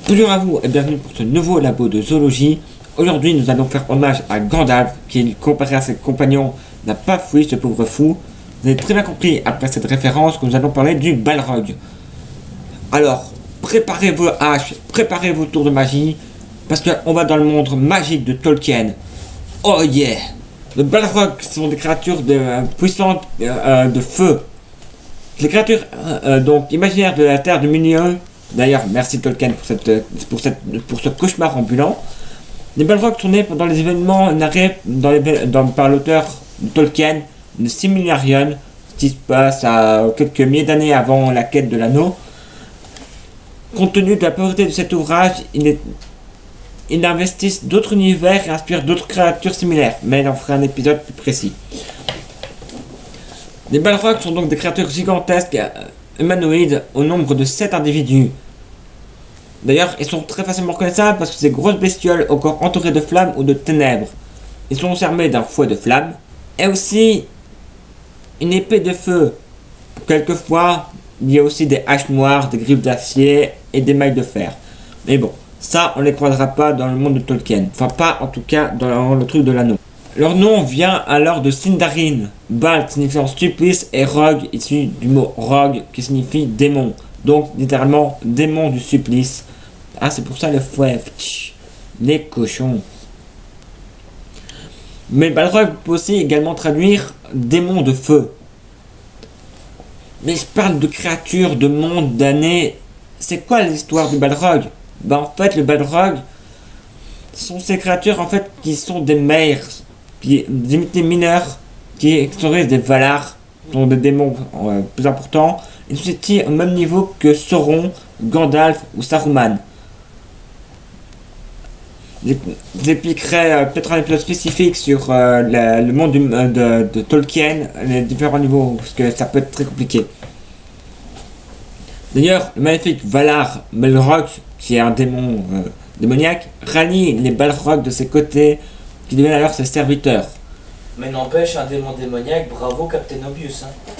Bonjour à vous et bienvenue pour ce nouveau labo de zoologie. Aujourd'hui nous allons faire hommage à Gandalf qui, comparé à ses compagnons, n'a pas fui ce pauvre fou. Vous avez très bien compris après cette référence que nous allons parler du Balrog. Alors, préparez vos haches, préparez vos tours de magie, parce qu'on va dans le monde magique de Tolkien. Oh yeah! Les Balrog sont des créatures puissantes de feu. Les créatures donc imaginaires de la Terre du Milieu. D'ailleurs, merci Tolkien pour ce cauchemar ambulant. Les Balrogs sont nés pendant les événements narrés par l'auteur Tolkien, le Silmarillion, qui se passe à quelques milliers d'années avant la quête de l'anneau. Compte tenu de la pauvreté de cet ouvrage, il investissent d'autres univers et inspire d'autres créatures similaires, mais il en fera un épisode plus précis. Les Balrogs sont donc des créatures gigantesques, humanoïdes, au nombre de 7 individus. D'ailleurs, ils sont très facilement reconnaissables parce que ces grosses bestioles au corps entouré de flammes ou de ténèbres. Ils sont armés d'un fouet de flammes et aussi une épée de feu. Quelquefois, il y a aussi des haches noires, des griffes d'acier et des mailles de fer. Mais bon, ça on ne les croisera pas dans le monde de Tolkien. Enfin, pas en tout cas dans le truc de l'anneau. Leur nom vient alors de Sindarin, Bal signifiant supplice et Rog issu du mot Rog qui signifie démon. Donc littéralement démon du supplice. Ah, c'est pour ça le fouet. Les cochons. Mais Balrog peut aussi également traduire démon de feu. Mais je parle de créatures, de mondes, d'années. C'est quoi l'histoire du Balrog? En fait, le Balrog sont ces créatures en fait qui sont des mères, des unités mineures qui sont des Valar, sont des démons plus importants. Ils sont situés au même niveau que Sauron, Gandalf ou Saruman. J'expliquerai peut-être un épisode spécifique sur le monde de Tolkien, les différents niveaux, parce que ça peut être très compliqué. D'ailleurs, le magnifique Valar Melrock, qui est un démon démoniaque, rallie les Balrogs de ses côtés, qui deviennent alors ses serviteurs. Mais n'empêche, un démon démoniaque, bravo Captain Obvious. Hein.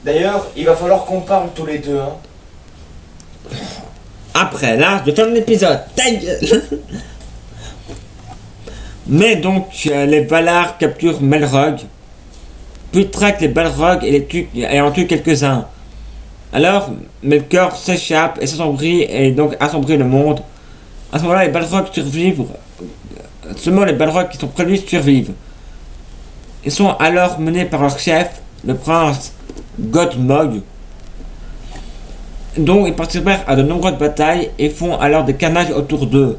D'ailleurs, il va falloir qu'on parle tous les deux. Hein. Après, là, je tourne l'épisode. Ta gueule. Mais donc, les Valar capturent Melrog, puis traquent les Balrogs et en tuent quelques-uns. Alors, Melkor s'échappe et s'assombrit et donc assombrit le monde. À ce moment-là, les Balrogs survivent. Seulement les Balrogs qui sont prévus survivent. Ils sont alors menés par leur chef, le prince Godmog, dont ils participèrent à de nombreuses batailles et font alors des carnages autour d'eux.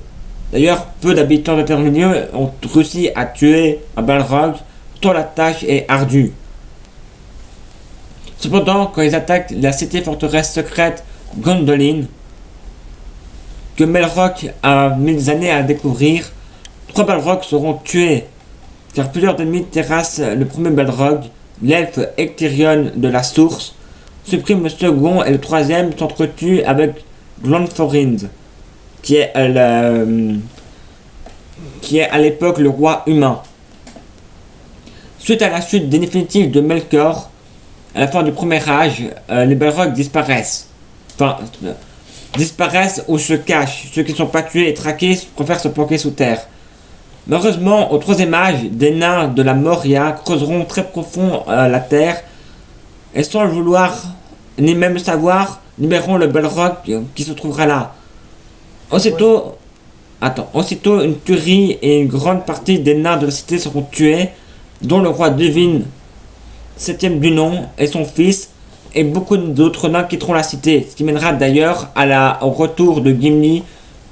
D'ailleurs, peu d'habitants de Terre-Milieu ont réussi à tuer un Balrog, tant la tâche est ardue. Cependant, quand ils attaquent la cité-forteresse secrète Gondolin, que Melrock a mis des années à découvrir, 3 Balrogs seront tués, car plusieurs ennemis terrassent le premier Balrog, l'elfe Ectirion de la Source, supprime le second et le troisième s'entretuent avec Glonthorind, qui est à l'époque le roi humain. Suite à la chute définitive de Melkor, à la fin du premier âge, les Balrogs disparaissent. Disparaissent ou se cachent. Ceux qui ne sont pas tués et traqués préfèrent se planquer sous terre. Malheureusement, au troisième âge, des nains de la Moria creuseront très profond la terre et sans le vouloir, ni même le savoir, libéreront le Balrog qui se trouvera là. Aussitôt, une tuerie et une grande partie des nains de la cité seront tués, dont le roi Duvin, 7ème du nom, et son fils, et beaucoup d'autres nains quitteront la cité, ce qui mènera d'ailleurs au retour de Gimli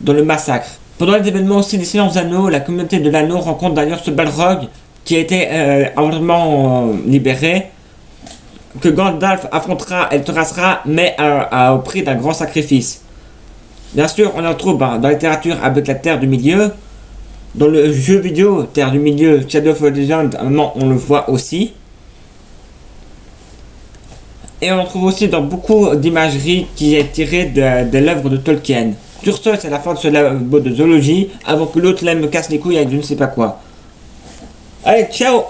dans le massacre. Pendant les événements aussi des Silence Anneaux, la communauté de l'anneau rencontre d'ailleurs ce Balrog qui a été entièrement libéré, que Gandalf affrontera et terrassera, mais au prix d'un grand sacrifice. Bien sûr, on en retrouve dans la littérature avec la Terre du Milieu. Dans le jeu vidéo Terre du Milieu, Shadow of the Legend, à un moment on le voit aussi. Et on trouve aussi dans beaucoup d'imagerie qui est tirée de l'œuvre de Tolkien. Sur ce, c'est la fin de ce labo de zoologie, avant que l'autre me casse les couilles avec je ne sais pas quoi. Allez, ciao!